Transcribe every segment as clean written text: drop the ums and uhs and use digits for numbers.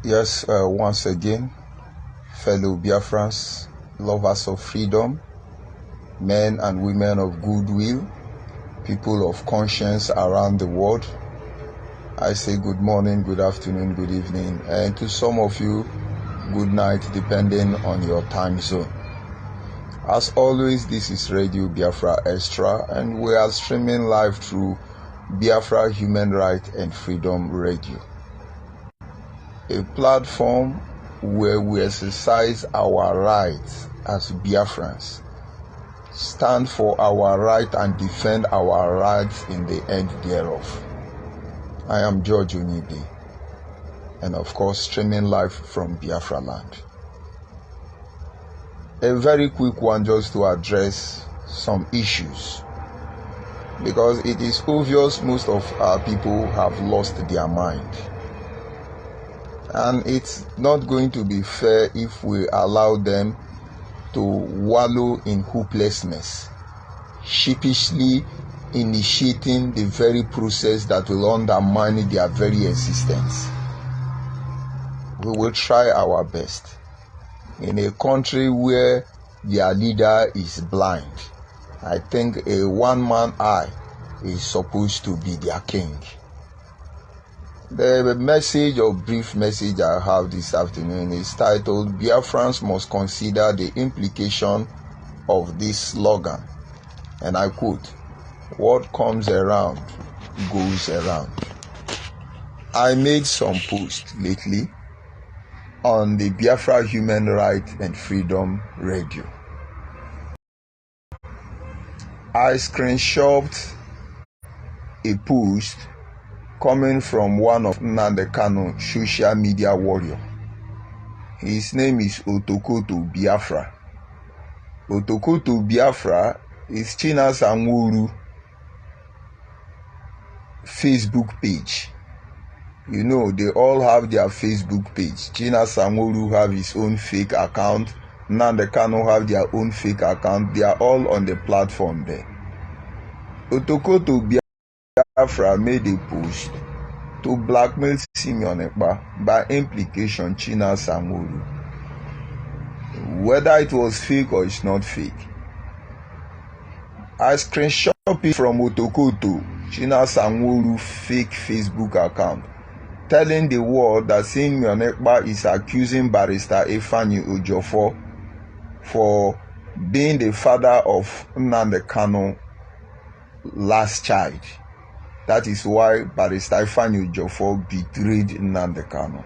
Yes, once again, fellow Biafrans, lovers of freedom, men and women of goodwill, people of conscience around the world, I say good morning, good afternoon, good evening, and to some of you, good night, depending on your time zone. As always, this is Radio Biafra Extra, and we are streaming live through Biafra Human Rights and Freedom Radio, a platform where we exercise our rights as Biafrans, stand for our right and defend our rights in the end thereof. I am George ONYIBE, and of course streaming live from Biafra land. A very quick one just to address some issues, because it is obvious most of our people have lost their mind. And it's not going to be fair if we allow them to wallow in hopelessness, sheepishly initiating the very process that will undermine their very existence. We will try our best. In a country where their leader is blind, I think a one-man eye is supposed to be their king. The message or brief message I have this afternoon is titled, Biafrans must consider the implication of this slogan. And I quote, "What comes around goes around." I made some posts lately on the Biafra Human Rights and Freedom Radio. I screenshot a post coming from one of Nnamdi Kanu social media warrior. His name is Otokoto Biafra. Otokoto Biafra is Chinasa Nwuru Facebook page. You know, they all have their Facebook page. Chinasa Nwuru have his own fake account. Nnamdi Kanu have their own fake account. They are all on the platform there. Otokoto Biafra made a post to blackmail Simeon Ekpa, by implication Chinasa Nwuru. Whether it was fake or it's not fake, I screenshot it from Otokoto Chinasa Nwuru fake Facebook account, telling the world that Simeon Ekpa is accusing Barrister Ifeanyi Ejiofor for being the father of Nnamdi Kanu last child. That is why Barrister Ifeanyi Ejiofor betrayed Nnamdi Kanu.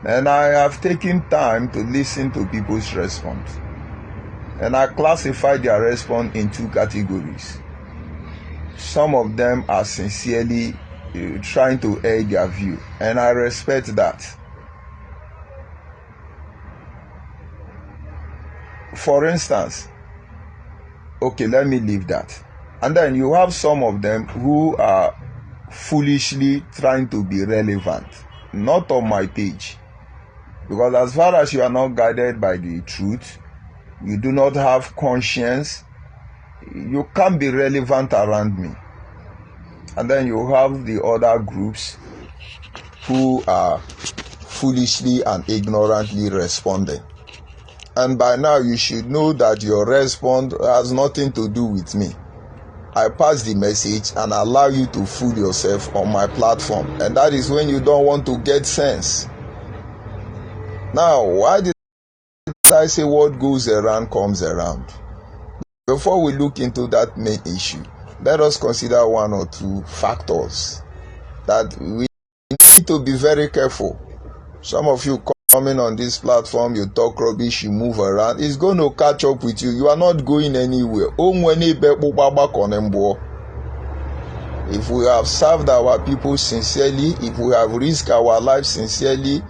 And I have taken time to listen to people's response. And I classify their response in two categories. Some of them are sincerely trying to air their view, and I respect that. For instance, okay, let me leave that. And then you have some of them who are foolishly trying to be relevant, not on my page. Because as far as you are not guided by the truth, you do not have conscience, you can't be relevant around me. And then you have the other groups who are foolishly and ignorantly responding. And by now you should know that your response has nothing to do with me. I pass the message and allow you to fool yourself on my platform. And that is when you don't want to get sense. Now, why did I say what goes around comes around? Before we look into that main issue, let us consider one or two factors that we need to be very careful. Some of you coming on this platform, you talk rubbish, you move around, it's going to catch up with you. You are not going anywhere. If we have served our people sincerely, if we have risked our lives sincerely,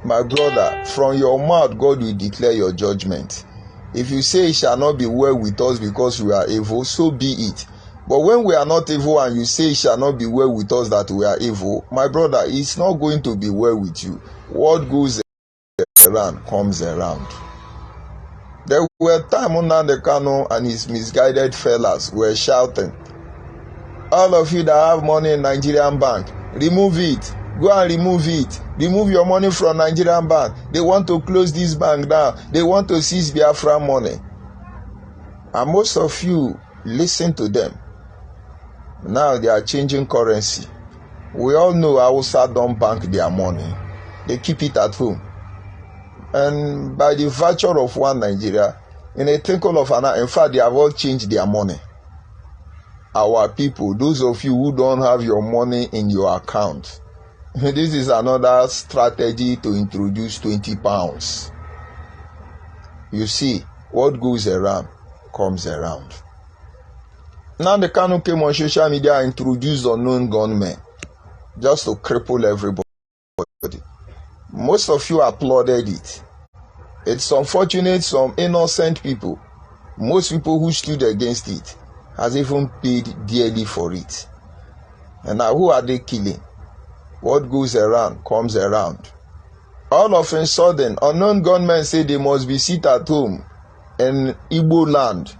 my brother, from your mouth God will declare your judgment. If you say it shall not be well with us because we are evil, so be it. But when we are not evil and you say it shall not be well with us that we are evil, my brother, it's not going to be well with you. What goes around comes around. There were times Nnamdi Kanu and his misguided fellas were shouting, all of you that have money in Nigerian bank, remove it. Go and remove it. Remove your money from Nigerian bank. They want to close this bank down. They want to seize Biafra money. And most of you listen to them. Now they are changing currency. We all know Hausa don't bank their money. They keep it at home. And by the virtue of one Nigeria, in a twinkle of an eye, in fact, they have all changed their money. Our people, those of you who don't have your money in your account, this is another strategy to introduce 20 pounds. You see, what goes around comes around. Now the Kanu came on social media and introduced unknown gunmen just to cripple everybody. Most of you applauded it. It's unfortunate some innocent people, most people who stood against it, has even paid dearly for it. And now who are they killing? What goes around comes around. All of a sudden, unknown gunmen say they must be sit at home in Igbo land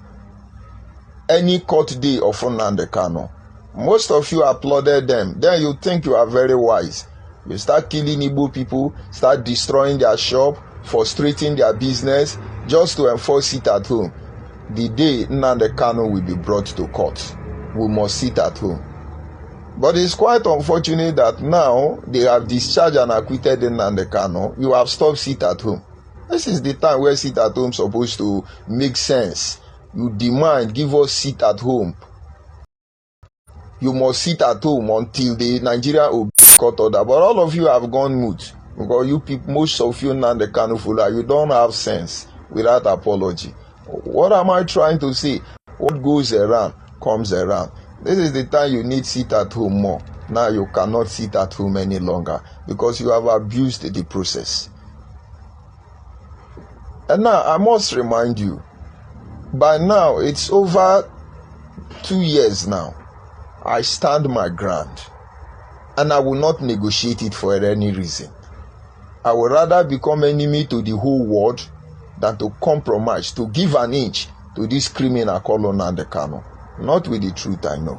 any court day of Nnamdi Kanu. Most of you applauded them. Then you think you are very wise. You start killing Igbo people, start destroying their shop, frustrating their business, just to enforce it at home. The day Nnamdi Kanu will be brought to court, we must sit at home. But it's quite unfortunate that now they have discharged and acquitted Nnamdi Kanu. You have stopped sit at home. This is the time where sit at home is supposed to make sense. You demand, give us sit at home. You must sit at home until the Nigerian will be court order. But all of you have gone mute. Because you people, most of you Nnamdi Kanu follower, you don't have sense without apology. What am I trying to say? What goes around comes around. This is the time you need sit at home more. Now you cannot sit at home any longer because you have abused the process. And now I must remind you, by now it's over 2 years now. I stand my ground and I will not negotiate it for any reason. I would rather become enemy to the whole world than to compromise, to give an inch to this criminal called Nnamdi Kanu. Not with the truth, I know.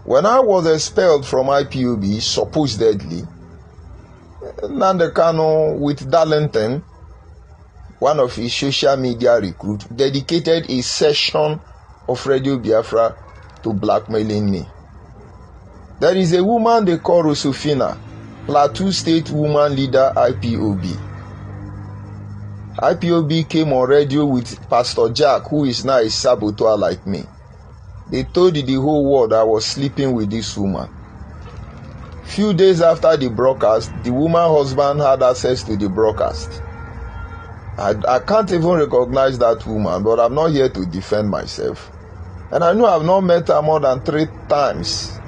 When I was expelled from IPOB, supposedly, Nnamdi Kanu with Darlington, one of his social media recruits, dedicated a session of Radio Biafra to blackmailing me. There is a woman they call Rosofina, Plateau State Woman Leader IPOB. IPOB came on radio with Pastor Jack, who is now a saboteur like me. They told the whole world I was sleeping with this woman. Few days after the broadcast, the woman's husband had access to the broadcast. I can't even recognize that woman, but I'm not here to defend myself. And I know I've not met her more than 3 times.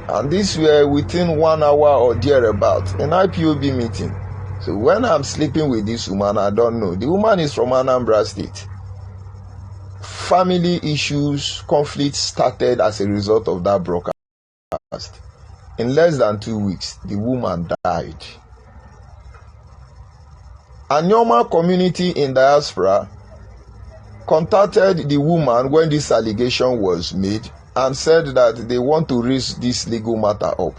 And these were within 1 hour or thereabout, an IPOB meeting. So when I'm sleeping with this woman, I don't know. The woman is from Anambra State. Family issues, conflicts started as a result of that broadcast. In less than 2 weeks, the woman died. A normal community in diaspora contacted the woman when this allegation was made and said that they want to raise this legal matter up.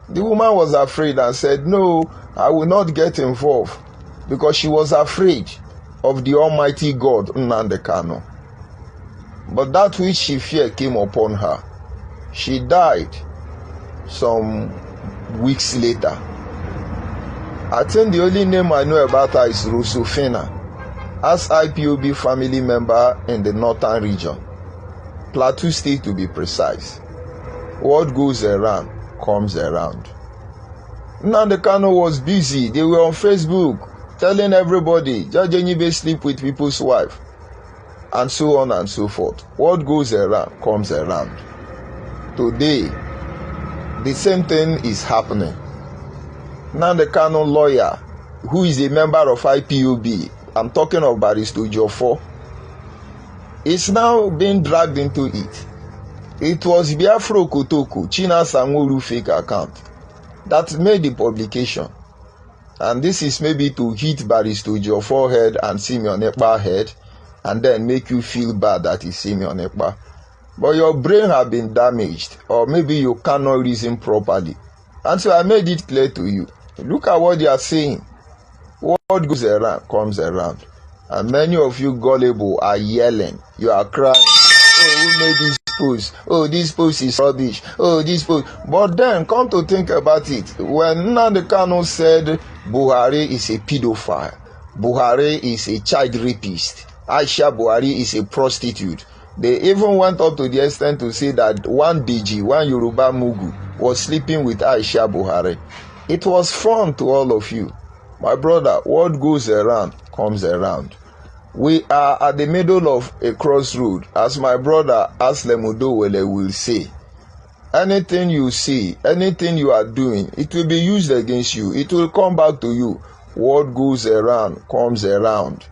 The woman was afraid and said, no, I will not get involved, because she was afraid of the Almighty God, Nnamdi Kanu. But that which she feared came upon her. She died some weeks later. I think the only name I know about her is Rosofina, as IPOB family member in the northern region, Plateau State to be precise. What goes around comes around. Nnamdi Kanu was busy. They were on Facebook telling everybody, Judge ONYIBE sleep with people's wife, and so on and so forth. What goes around comes around. Today, the same thing is happening. Nnamdi Kanu lawyer, who is a member of IPOB, I'm talking of Barrister Jofo, is now being dragged into it. It was BIAFRA Kotoku, China Sanworu fake account, that made the publication. And this is maybe to hit Barrister Jofo head and Simeon Ekpa head, and then make you feel bad that it's Simeon Ekpa. but your brain has been damaged, or maybe you cannot reason properly. And so I made it clear to you. Look at what they are saying. What goes around comes around. And many of you gullible are yelling. You are crying. Oh, who made this post? Oh, this post is rubbish. Oh, this post. But then, come to think about it. When Nnamdi Kanu said Buhari is a pedophile, Buhari is a child rapist, Aisha Buhari is a prostitute, they even went up to the extent to say that one DG, one Yoruba Mugu, was sleeping with Aisha Buhari. It was fun to all of you. My brother, what goes around comes around. We are at the middle of a crossroad, as my brother Aslem Udowele will say. Anything you see, anything you are doing, it will be used against you. It will come back to you. What goes around comes around.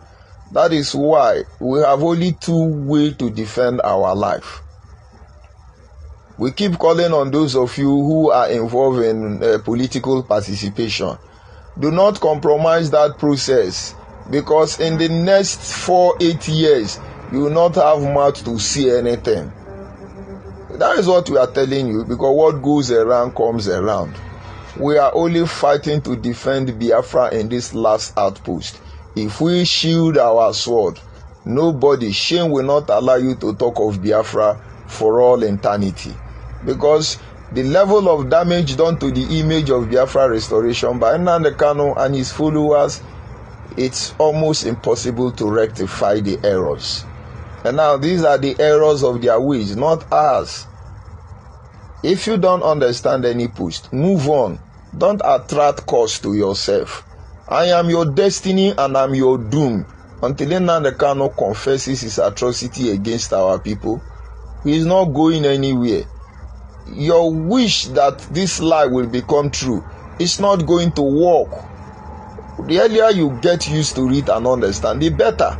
That is why we have only two ways to defend our life. We keep calling on those of you who are involved in political participation. Do not compromise that process, because in the next 4-8 years, you will not have much to see anything. That is what we are telling you, because what goes around comes around. We are only fighting to defend Biafra in this last outpost. If we shield our sword, nobody, shame will not allow you to talk of Biafra for all eternity. Because the level of damage done to the image of Biafra restoration by Nnamdi Kanu and his followers, it's almost impossible to rectify the errors. And now these are the errors of their ways, not ours. If you don't understand any post, move on. Don't attract cost to yourself. I am your destiny and I'm your doom. Until Nnamdi Kanu confesses his atrocity against our people, he is not going anywhere. Your wish that this lie will become true is not going to work. The earlier you get used to it and understand, the better.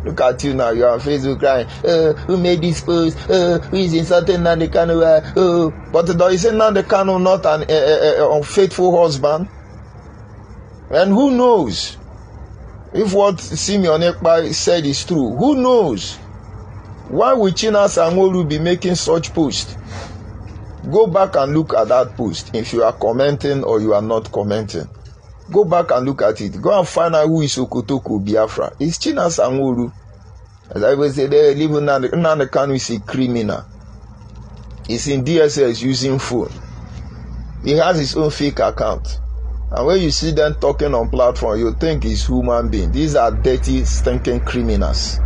Look at you now, you're on Facebook crying, who made this post, who is insulting Nnamdi Kanu, but is Nnamdi Kanu not an unfaithful husband? And who knows if what Simeon Ekpa said is true? Who knows? Why would Chinasa Nworu be making such posts? Go back and look at that post if you are commenting or you are not commenting. Go back and look at it. Go and find out who is Okotoko Biafra. It's Chinasa Nworu. As I will say, they live in Nnamdi Kanu is a criminal. He's in DSS using phone. He has his own fake account. And when you see them talking on platform, you think it's human being. These are dirty, stinking criminals.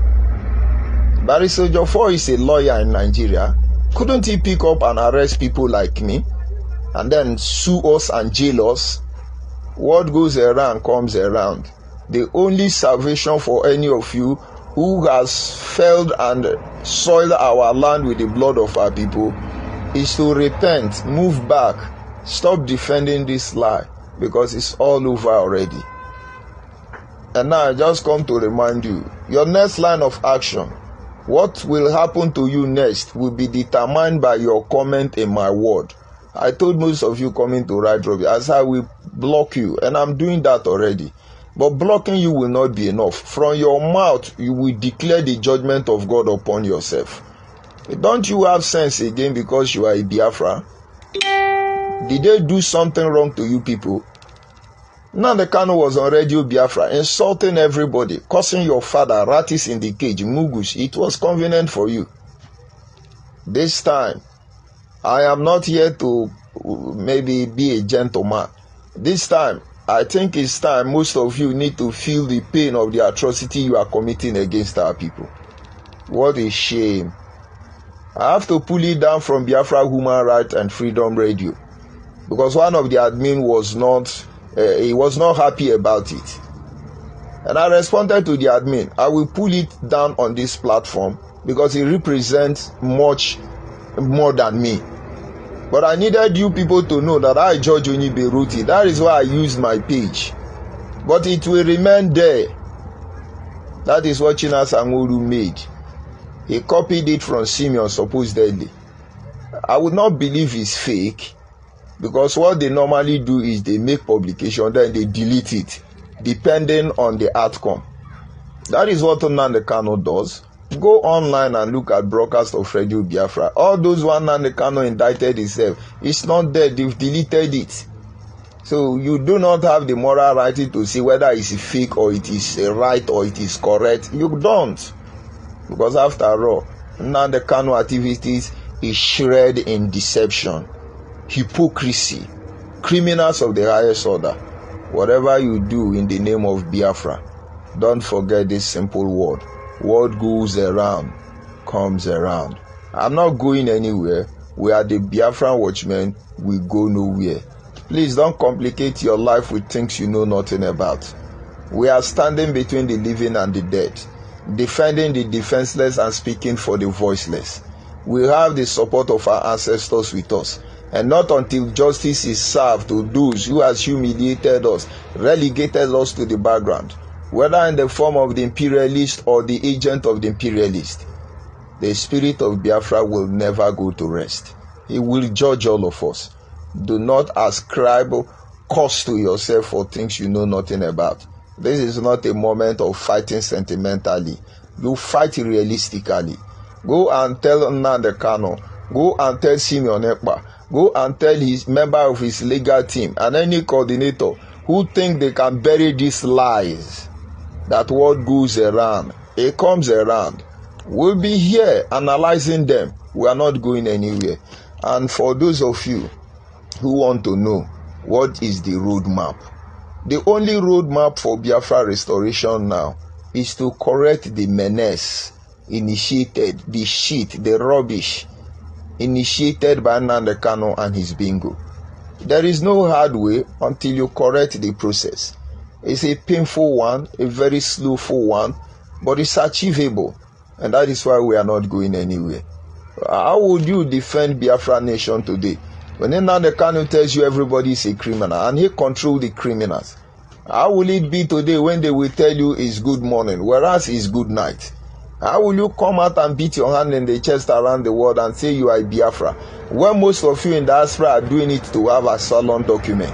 Barrister Jofor is a lawyer in Nigeria. Couldn't he pick up and arrest people like me and then sue us and jail us? What goes around comes around. The only salvation for any of you who has failed and soiled our land with the blood of our people is to repent, move back, stop defending this lie, because it's all over already. And now I just come to remind you, your next line of action, what will happen to you next, will be determined by your comment in my word. I told most of you coming to Right Robbie, as I will block you, and I'm doing that already. But blocking you will not be enough. From your mouth, you will declare the judgment of God upon yourself. Don't you have sense again because you are a Biafra? Did they do something wrong to you people? Nnamdi Kanu was on Radio Biafra, insulting everybody, cursing your father, Ratis in the cage, Mugus. It was convenient for you. This time, I am not here to maybe be a gentleman. This time, I think it's time most of you need to feel the pain of the atrocity you are committing against our people. What a shame. I have to pull it down from Biafra Human Rights and Freedom Radio, because one of the admin was not happy about it. And I responded to the admin, I will pull it down on this platform because it represents much more than me. But I needed you people to know that I, George ONYIBE, wrote it. That is why I used my page. But it will remain there. That is what Chinasa Nworu made. He copied it from Simeon supposedly. I would not believe it's fake, because what they normally do is they make publication, then they delete it, depending on the outcome. That is what Nnamdi Kanu does. Go online and look at broadcast of Radio Biafra. All those one and the Kano indicted itself. It's not there. They've deleted it. So you do not have the moral right to see whether it's fake or it is right or it is correct. You don't. Because after all, now the Kano activities is shred in deception, hypocrisy, criminals of the highest order. Whatever you do in the name of Biafra, don't forget this simple word. What goes around comes around. I'm not going anywhere. We are the Biafran watchmen. We go nowhere. Please don't complicate your life with things you know nothing about. We are standing between the living and the dead, defending the defenseless and speaking for the voiceless. We have the support of our ancestors with us, and not until justice is served to those who has humiliated us, relegated us to the background, whether in the form of the imperialist or the agent of the imperialist. The spirit of Biafra will never go to rest. He will judge all of us. Do not ascribe cost to yourself for things you know nothing about. This is not a moment of fighting sentimentally. You fight realistically. Go and tell Nnamdi Kanu. Go and tell Simeon Ekpa. Go and tell his member of his legal team and any coordinator who think they can bury these lies that what goes around, it comes around. We'll be here analyzing them. We are not going anywhere. And for those of you who want to know what is the roadmap, the only roadmap for Biafra restoration now is to correct the menace initiated, the shit, the rubbish initiated by Nnamdi Kanu and his bingo. There is no hard way until you correct the process. It's a painful one, a very slowful one, but it's achievable. And that is why we are not going anywhere. How would you defend Biafra nation today when Nnamdi Kanu tells you everybody is a criminal and he controls the criminals? How will it be today when they will tell you it's good morning, whereas it's good night? How will you come out and beat your hand in the chest around the world and say you are a Biafra, when most of you in the diaspora are doing it to have a salon document?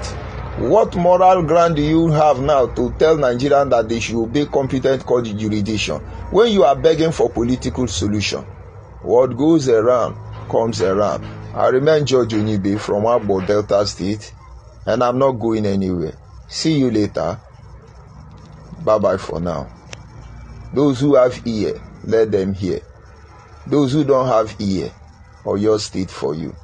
What moral ground do you have now to tell Nigerians that they should obey competent court jurisdiction when you are begging for political solution? What goes around comes around. I remain George ONYIBE from Abo, Delta State, and I'm not going anywhere. See you later. Bye-bye for now. Those who have ear, let them hear. Those who don't have ear, or your state for you.